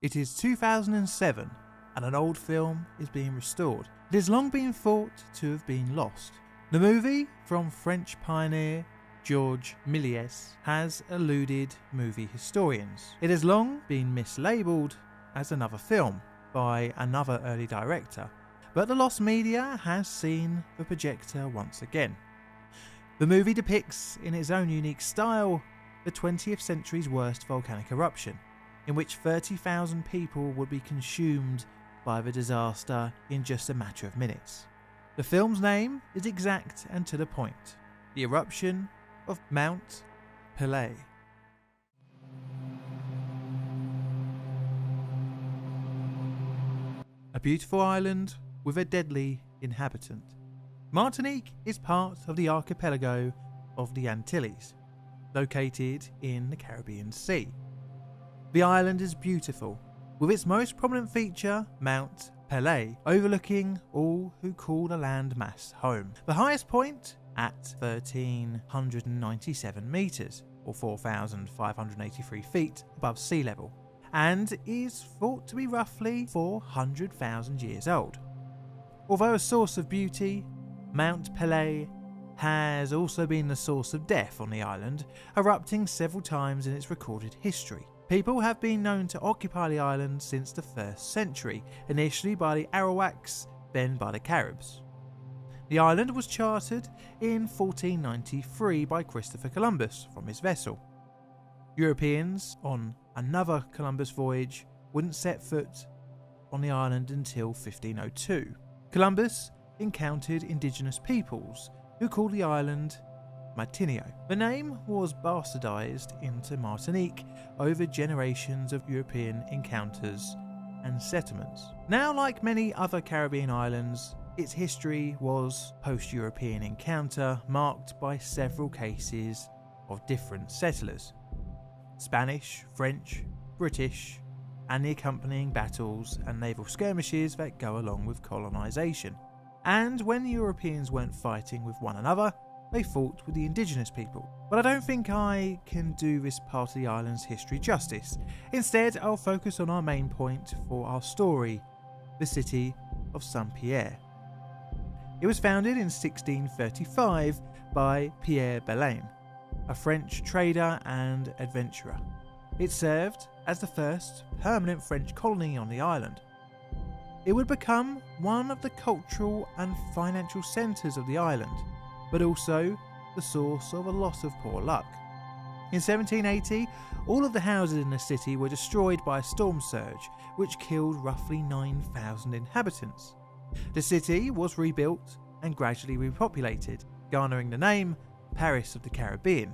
It is 2007 and an old film is being restored. It has long been thought to have been lost. The movie, from French pioneer Georges Méliès, has eluded movie historians. It has long been mislabelled as another film by another early director, but the lost media has seen the projector once again. The movie depicts, in its own unique style, the 20th century's worst volcanic eruption, in which 30,000 people would be consumed by the disaster in just a matter of minutes. The film's name is exact and to the point: the eruption of Mount Pelée. A beautiful island with a deadly inhabitant. Martinique is part of the archipelago of the Antilles, located in the Caribbean Sea. The island is beautiful, with its most prominent feature, Mount Pelée, overlooking all who call the landmass home. The highest point, at 1,397 metres, or 4,583 feet above sea level, and is thought to be roughly 400,000 years old. Although a source of beauty, Mount Pelée has also been the source of death on the island, erupting several times in its recorded history. People have been known to occupy the island since the 1st century, initially by the Arawaks, then by the Caribs. The island was charted in 1493 by Christopher Columbus from his vessel. Europeans on another Columbus voyage wouldn't set foot on the island until 1502. Columbus encountered indigenous peoples who called the island Martinio. The name was bastardized into Martinique over generations of European encounters and settlements. Now, like many other Caribbean islands, its history was post-European encounter, marked by several cases of different settlers: Spanish, French, British, and the accompanying battles and naval skirmishes that go along with colonisation. And when the Europeans weren't fighting with one another, they fought with the indigenous people. But I don't think I can do this part of the island's history justice. Instead, I'll focus on our main point for our story, the city of Saint-Pierre. It was founded in 1635 by Pierre Belin, a French trader and adventurer. It served as the first permanent French colony on the island. It would become one of the cultural and financial centres of the island, but also the source of a lot of poor luck. In 1780, all of the houses in the city were destroyed by a storm surge, which killed roughly 9,000 inhabitants. The city was rebuilt and gradually repopulated, garnering the name Paris of the Caribbean.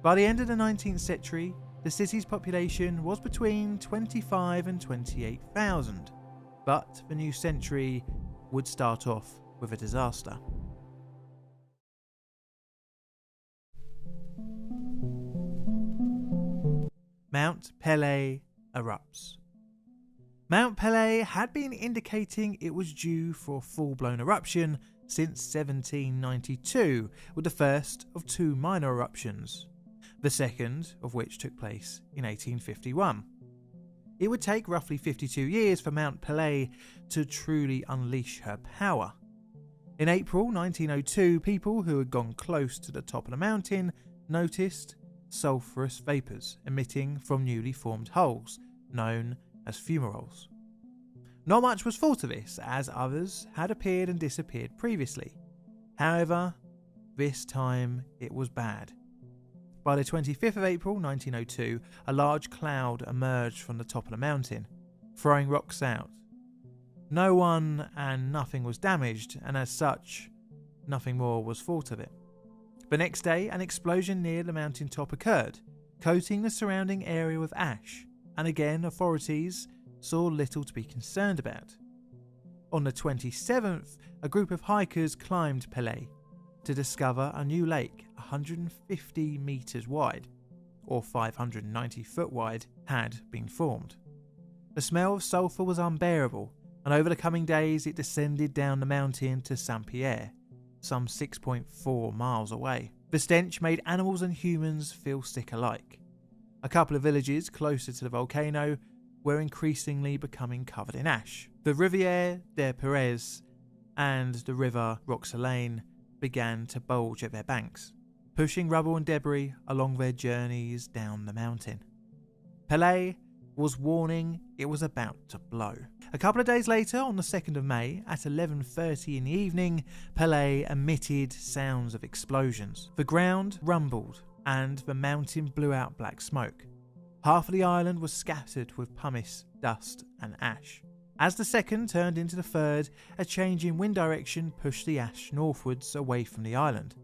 By the end of the 19th century, the city's population was between 25 and 28,000, but the new century would start off with a disaster. Mount Pelée erupts. Mount Pelée had been indicating it was due for a full-blown eruption since 1792, with the first of two minor eruptions, the second of which took place in 1851. It would take roughly 52 years for Mount Pelée to truly unleash her power. In April 1902, people who had gone close to the top of the mountain noticed sulphurous vapours emitting from newly formed holes, known as fumaroles. Not much was thought of this, as others had appeared and disappeared previously. However, this time it was bad. By the 25th of April 1902, a large cloud emerged from the top of the mountain, throwing rocks out. No one and nothing was damaged, and as such, nothing more was thought of it. The next day, an explosion near the mountain top occurred, coating the surrounding area with ash, and again authorities saw little to be concerned about. On the 27th, a group of hikers climbed Pelée to discover a new lake 150 metres wide, or 590 foot wide, had been formed. The smell of sulphur was unbearable, and over the coming days it descended down the mountain to Saint-Pierre, some 6.4 miles away. The stench made animals and humans feel sick alike. A couple of villages closer to the volcano were increasingly becoming covered in ash. The Rivière des Perez and the river Roxelane began to bulge at their banks, pushing rubble and debris along their journeys down the mountain. Pelée was warning it was about to blow. A couple of days later, on the 2nd of May, at 11:30 in the evening, Pelée emitted sounds of explosions. The ground rumbled and the mountain blew out black smoke. Half of the island was scattered with pumice, dust and ash. As the second turned into the third, a change in wind direction pushed the ash northwards away from the island.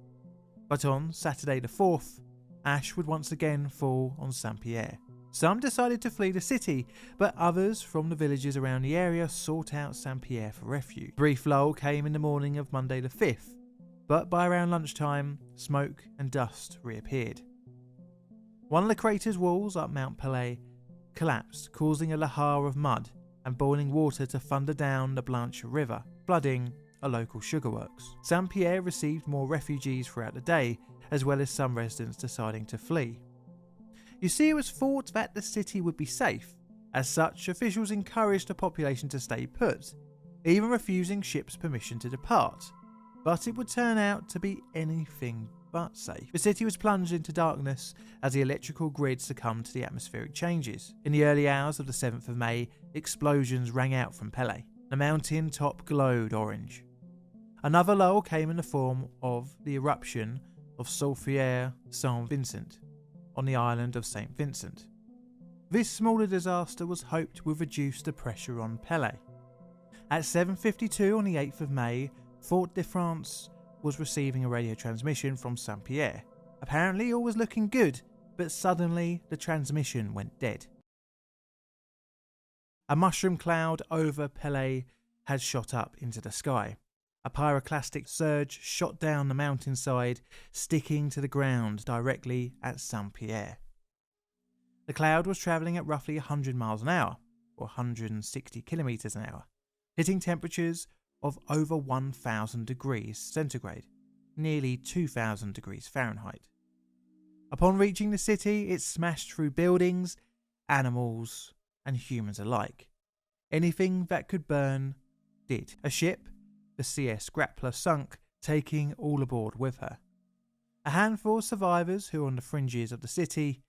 But on Saturday the 4th, ash would once again fall on Saint-Pierre. Some decided to flee the city, but others from the villages around the area sought out Saint-Pierre for refuge. Brief lull came in the morning of Monday the 5th, but by around lunchtime, smoke and dust reappeared. One of the crater's walls up Mount Pelée collapsed, causing a lahar of mud and boiling water to thunder down the Blanche River, flooding a local sugar works. Saint-Pierre received more refugees throughout the day, as well as some residents deciding to flee. You see, it was thought that the city would be safe. As such, officials encouraged the population to stay put, even refusing ships permission to depart. But it would turn out to be anything but safe. The city was plunged into darkness as the electrical grid succumbed to the atmospheric changes. In the early hours of the 7th of May, explosions rang out from Pelée. The mountain top glowed orange. Another lull came in the form of the eruption of Sulfurière Saint-Vincent on the island of St. Vincent. This smaller disaster was hoped would reduce the pressure on Pelée. At 7:52 on the 8th of May, Fort de France was receiving a radio transmission from Saint-Pierre. Apparently all was looking good, but suddenly the transmission went dead. A mushroom cloud over Pelée had shot up into the sky. A pyroclastic surge shot down the mountainside, sticking to the ground directly at Saint-Pierre. The cloud was travelling at roughly 100 miles an hour, or 160 kilometres an hour, hitting temperatures of over 1,000 degrees centigrade, nearly 2,000 degrees Fahrenheit. Upon reaching the city, it smashed through buildings, animals, and humans alike. Anything that could burn did. A ship, the CS Grappler, sunk, taking all aboard with her. A handful of survivors who were on the fringes of the city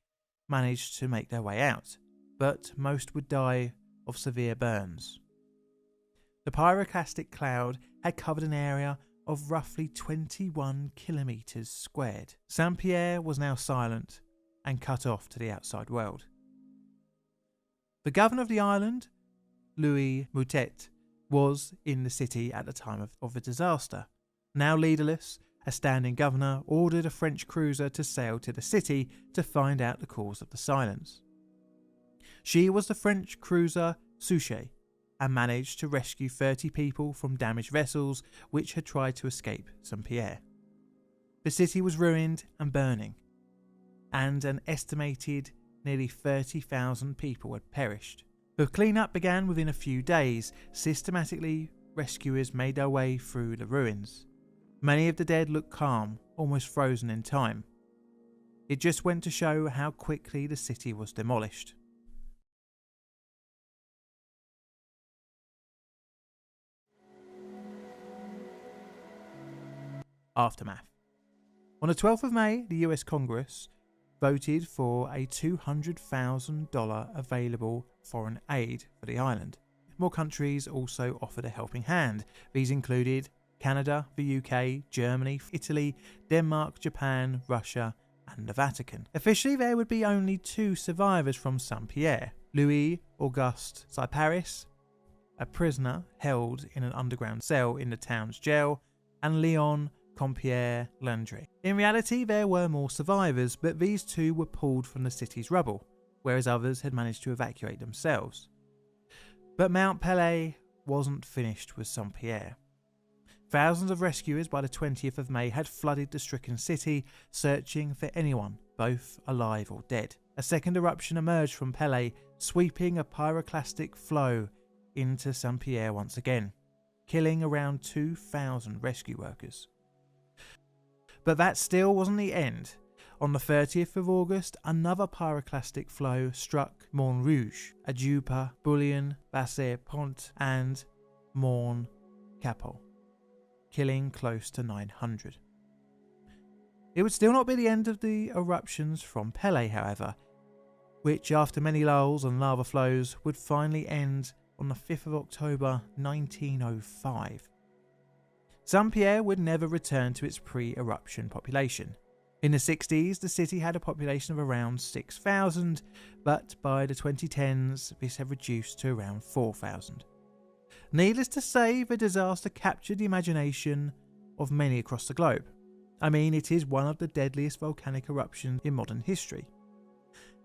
managed to make their way out, but most would die of severe burns. The pyroclastic cloud had covered an area of roughly 21 kilometres squared. Saint-Pierre was now silent and cut off to the outside world. The governor of the island, Louis Moutet, was in the city at the time of the disaster. Now leaderless, a standing governor ordered a French cruiser to sail to the city to find out the cause of the silence. She was the French cruiser Souchet, and managed to rescue 30 people from damaged vessels which had tried to escape Saint-Pierre. The city was ruined and burning, and an estimated nearly 30,000 people had perished. The cleanup began within a few days. Systematically, rescuers made their way through the ruins. Many of the dead looked calm, almost frozen in time. It just went to show how quickly the city was demolished. Aftermath. On the 12th of May, the US Congress voted for a $200,000 available foreign aid for the island. More countries also offered a helping hand. These included Canada, the UK, Germany, Italy, Denmark, Japan, Russia, and the Vatican. Officially, there would be only 2 survivors from Saint-Pierre: Louis Auguste Cyparis, a prisoner held in an underground cell in the town's jail, and Leon Compierre Landry. In reality, there were more survivors, but these 2 were pulled from the city's rubble, whereas others had managed to evacuate themselves. But Mount Pelée wasn't finished with Saint-Pierre. Thousands of rescuers by the 20th of May had flooded the stricken city, searching for anyone, both alive or dead. A second eruption emerged from Pelée, sweeping a pyroclastic flow into Saint-Pierre once again, killing around 2,000 rescue workers. But that still wasn't the end. On the 30th of August, another pyroclastic flow struck Morne Rouge, Ajupa, Bouillon, Basse Pont and Morne Capel, killing close to 900. It would still not be the end of the eruptions from Pelée, however, which after many lulls and lava flows would finally end on the 5th of October 1905. Saint-Pierre would never return to its pre-eruption population. In the 60s, the city had a population of around 6,000, but by the 2010s, this had reduced to around 4,000. Needless to say, the disaster captured the imagination of many across the globe. I mean, it is one of the deadliest volcanic eruptions in modern history.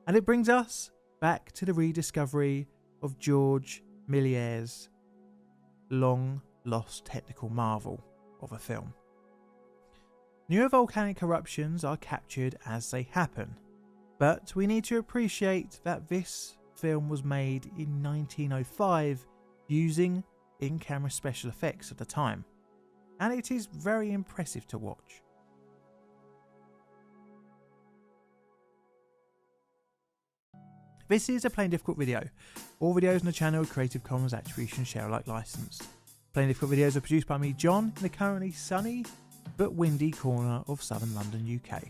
And it brings us back to the rediscovery of Georges Méliès's long-lost technical marvel of a film. Newer volcanic eruptions are captured as they happen, but we need to appreciate that this film was made in 1905 using in-camera special effects at the time, and it is very impressive to watch. This is a Playing Difficult video. All videos on the channel are Creative Commons Attribution Share Alike licensed. Playing Difficult videos are produced by me, John, in the currently sunny but windy corner of southern London, UK.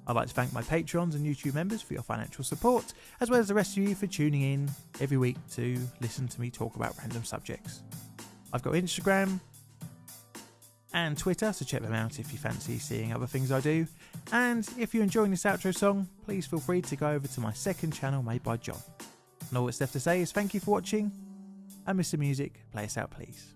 I'd like to thank my patrons and YouTube members for your financial support, as well as the rest of you for tuning in every week to listen to me talk about random subjects. I've got Instagram and Twitter, so check them out if you fancy seeing other things I do. And if you're enjoying this outro song, please feel free to go over to my second channel made by John. And all that's left to say is thank you for watching, and Mr. Music, play us out please.